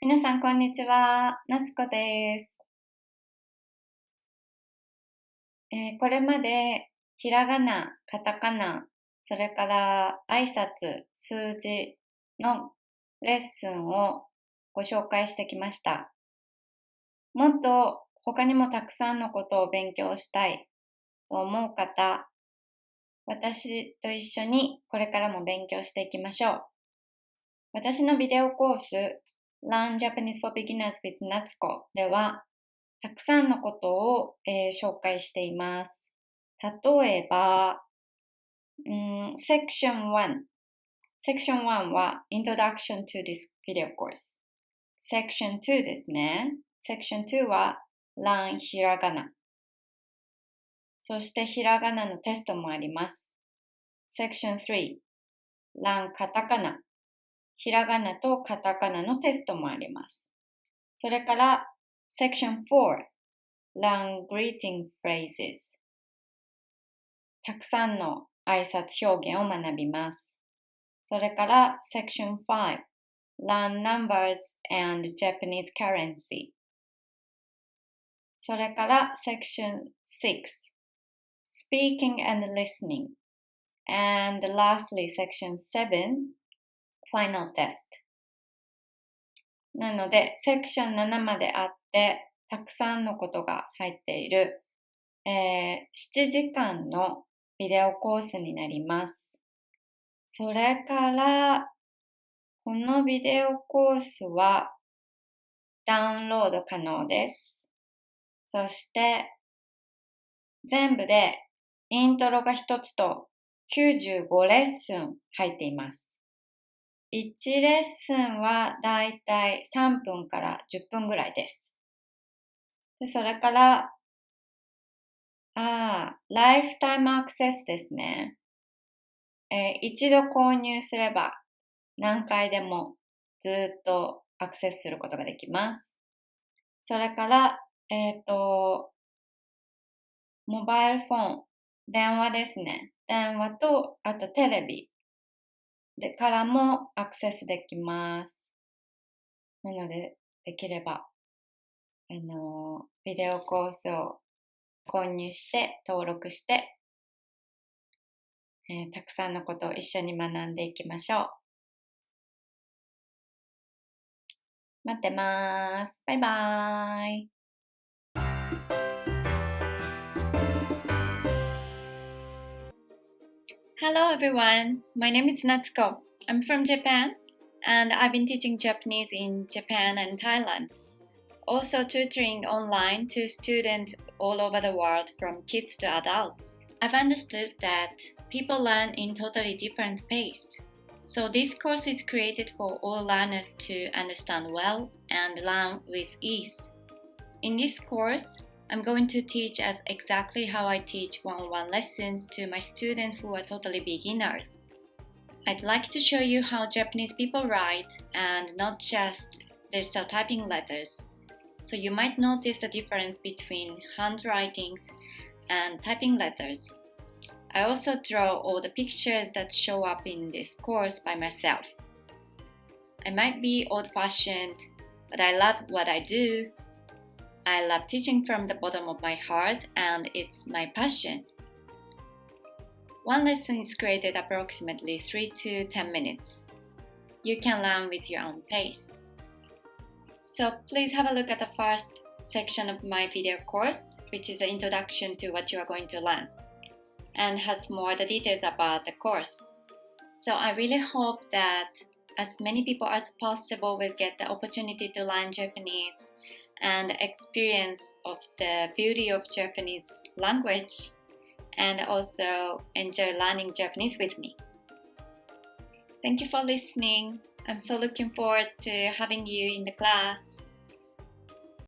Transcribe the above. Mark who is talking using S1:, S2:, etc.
S1: 皆さんこんにちは、夏子です。これまでひらがな、カタカナ、それから挨拶、数字のレッスンをご紹介してきました。もっと他にもたくさんのことを勉強したいと思う方、私と一緒にこれからも勉強していきましょう。私のビデオコース Learn Japanese for Beginners with Natsuko ではたくさんのことを、紹介しています。例えば、Section 1。Section 1は Introduction to this video course。Section 2ですね。Section 2は Learn ひらがな。そしてひらがなのテストもあります。Section 3 Learn カタカナ。ひらがなとカタカナのテストもあります。それから Section 4 Learn greeting phrases。たくさんの挨拶表現を学びます。それから Section 5 Learn numbers and Japanese currency。それから Section 6 Speaking and listening。And lastly Section 7 Final test。なので、セクション7まであって、たくさんのことが入っている、7時間のビデオコースになります。それから、このビデオコースはダウンロード可能です。そして、全部でイントロが1つと95レッスン入っています。1レッスンはだいたい3分から10分ぐらいです。でそれから、ライフタイムアクセスですね。一度購入すれば何回でもずっとアクセスすることができます。それから、モバイルフォン、電話ですね。電話と、あとテレビでからもアクセスできます。なので、できれば、ビデオコースを購入して登録して、たくさんのことを一緒に学んでいきましょう。待ってます。バイバーイ。Hello everyone, my name is Natsuko. I'm from Japan and I've been teaching Japanese in Japan and Thailand. Also tutoring online to students all over the world from kids to adults. I've understood that people learn in totally different pace. So this course is created for all learners to understand well and learn with ease. In this course, I'm going to teach us exactly how I teach one-on-one lessons to my students who are totally beginners. I'd like to show you how Japanese people write and not just digital typing letters. So you might notice the difference between handwritings and typing letters. I also draw all the pictures that show up in this course by myself. I might be old-fashioned, but I love what I do. I love teaching from the bottom of my heart and it's my passion. One lesson is created approximately 3 to 10 minutes. You can learn with your own pace. So please have a look at the first section of my video course, which is the introduction to what you are going to learn, and has more the details about the course. So I really hope that as many people as possible will get the opportunity to learn Japanese and experience of the beauty of Japanese language and also enjoy learning Japanese with me. Thank you for listening. I'm so looking forward to having you in the class.